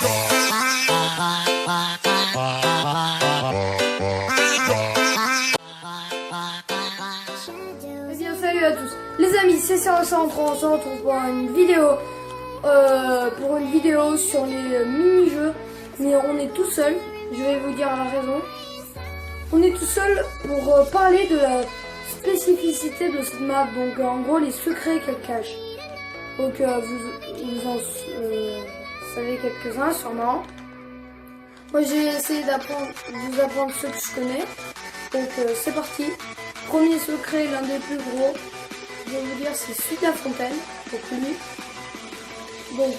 Eh bien salut à tous les amis, c'est Sarah103, on se retrouve pour une vidéo sur les mini-jeux, mais on est tout seul, je vais vous dire la raison. On est tout seul pour parler de la spécificité de cette map, donc en gros les secrets qu'elle cache. Donc vous en savez quelques-uns sûrement. Moi j'ai essayé de vous apprendre ceux que je connais, donc c'est parti. Premier secret, l'un des plus gros, je vais vous dire, c'est celui de la fontaine, donc lui. Donc,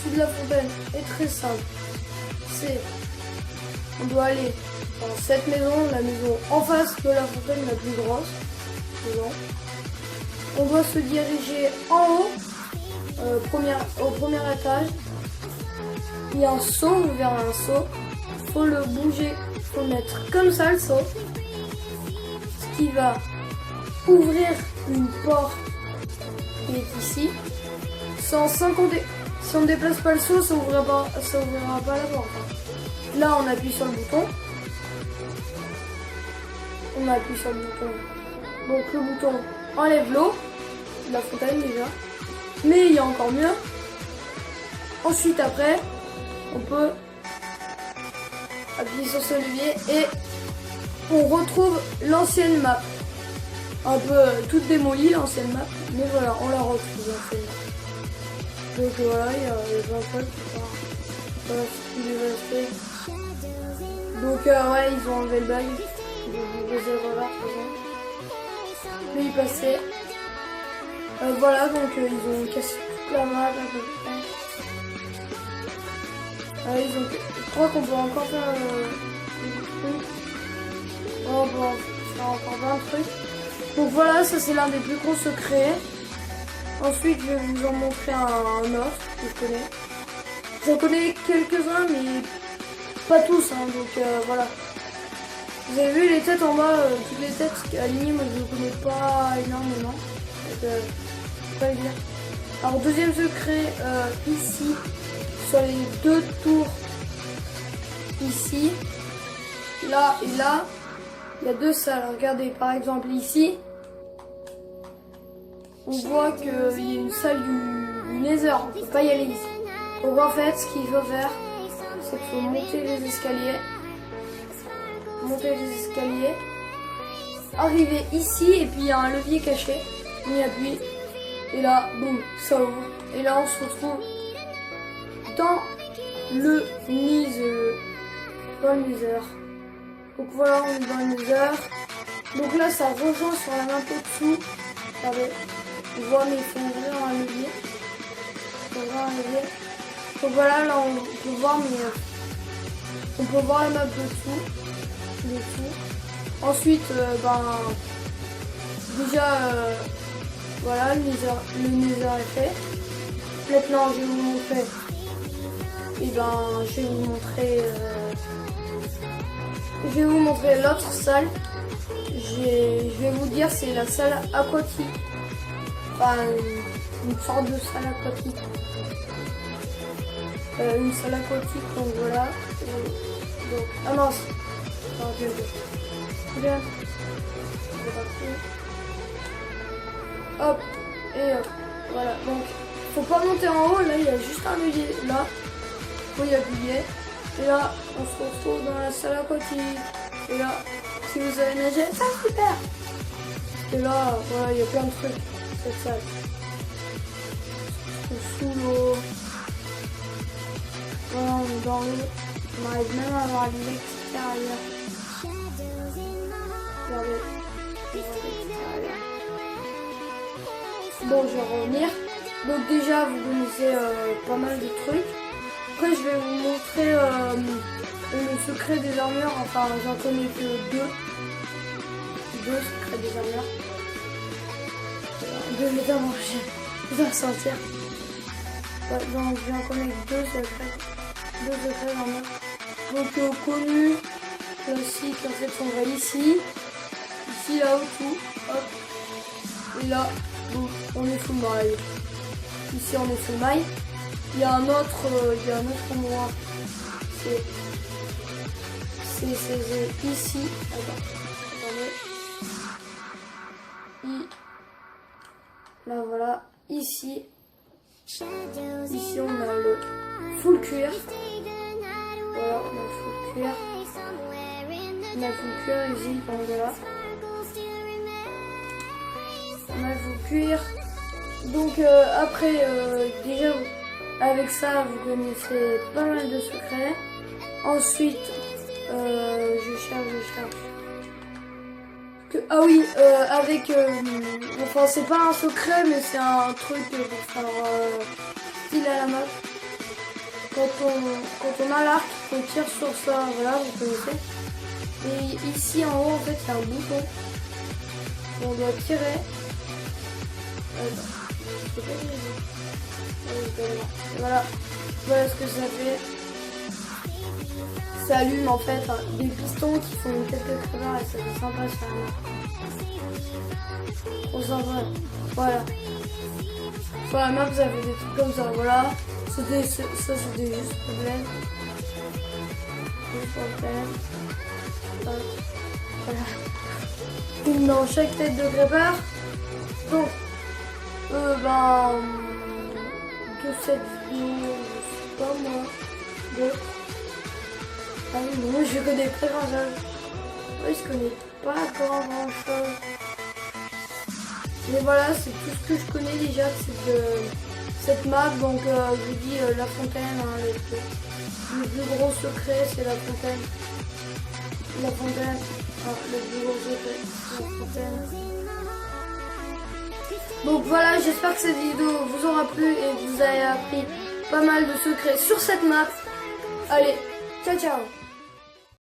celui de la fontaine est très simple. On doit aller dans cette maison, la maison en face de la fontaine la plus grosse. On doit se diriger en haut, au premier étage. Il y a un seau, vous verrez un seau. Faut le bouger, faut mettre comme ça le seau. Ce qui va ouvrir une porte qui est ici. Sans compter, si on ne déplace pas le seau, ça ouvrira pas la porte. Là, on appuie sur le bouton. On appuie sur le bouton. Donc le bouton enlève l'eau, la fontaine déjà. Mais il y a encore mieux. Ensuite, après, on peut appuyer sur ce levier et on retrouve l'ancienne map. Un peu toute démolie, l'ancienne map. Mais voilà, on la retrouve l'ancienne map. Donc voilà, il y a les enfants qui partent. Voilà ce qu'il est resté. Donc ouais, ils ont enlevé le bug. Ils faisaient le revers, par exemple. Mais ils passaient. Voilà, donc ils ont cassé toute la map à peu près. Je crois qu'on peut encore faire des trucs. On peut faire encore plein de trucs. Donc voilà, ça c'est l'un des plus gros secrets. Ensuite, je vais vous en montrer un autre que je connais. J'en connais quelques-uns, mais pas tous, hein, donc voilà. Vous avez vu les têtes en bas, toutes les têtes alignées, moi je ne connais pas énormément. Donc, pas les dire. Alors, deuxième secret, ici, sur les deux tours, ici, là et là, il y a deux salles. Regardez, par exemple, ici. On voit qu'il y a une salle du Nether, on ne peut pas y aller ici. Donc en fait, ce qu'il faut faire, c'est qu'il faut monter les escaliers. Arriver ici, et puis il y a un levier caché. On y appuie, et là, boum, ça ouvre. Et là, on se retrouve dans le Nether. Donc voilà, on est dans le Nether. Donc là, ça rejoint sur la map au-dessous. Regardez. On voit, mais il faut ouvrir un levier. Donc voilà, là on peut voir, mais on peut voir la map dessous. Ensuite, déjà, voilà, le Nether est fait. Maintenant, je vais vous montrer. Je vais vous montrer l'autre salle. Je vais vous dire, c'est la salle aquatique. Enfin, une sorte de salle aquatique. Une salle aquatique, donc voilà. Donc, ah mince. Bien. Hop, et hop. Voilà, donc, faut pas monter en haut, là, il y a juste un levier, là. Faut y appuyer. Et là, on se retrouve dans la salle aquatique. Et là, si vous avez nagé, ça super. Et là, voilà, il y a plein de trucs. Cette salle. Sous l'eau. Voilà, on est dans l'eau. On arrive même à avoir l'extérieur. Regardez. Bon, je vais revenir. Donc déjà, vous connaissez pas mal de trucs. Après, je vais vous montrer le secret des armures. Enfin, j'en connais que deux. Deux secrets des armures. Évidemment, je dois ressentir. Ouais, donc j'en connais deux secrets dans moi. Donc connu, classique, en fait on va ici, là-haut, tout, hop, et là, bon, on est full maille. Ici on est full maille. il y a un autre endroit. C'est ici. Attendez. Là voilà, ici on a le full cuir. Voilà, on a le full cuir. On a le full cuir ici, donc voilà. On a le full cuir. Donc après, déjà avec ça, vous connaissez pas mal de secrets. Ensuite, je cherche. Ah oui, avec... enfin, c'est pas un secret, mais c'est un truc pour faire style à la mode. Quand on a l'arc, on tire sur ça, voilà, vous connaissez. Et ici en haut, en fait, il y a un bouton. On doit tirer. Voilà. Voilà ce que ça fait. Ça allume en fait des pistons qui font quelques creveurs et ça fait sympa sur la map. Trop sympa. Voilà. Sur la map vous avez des trucs comme ça. Voilà. C'était juste problème. Voilà. Une dans chaque tête de grépeur. Donc de cette vidéo, je sais pas moi, d'autres. Ah oui, moi je connais pas grand chose. Oui, je connais pas grand chose. Mais voilà, c'est tout ce que je connais déjà de cette map. Donc je vous dis la fontaine, hein, le plus gros secret c'est la fontaine. La fontaine, le plus gros secret c'est la fontaine. Donc voilà, j'espère que cette vidéo vous aura plu et que vous avez appris pas mal de secrets sur cette map. Allez, ciao ciao.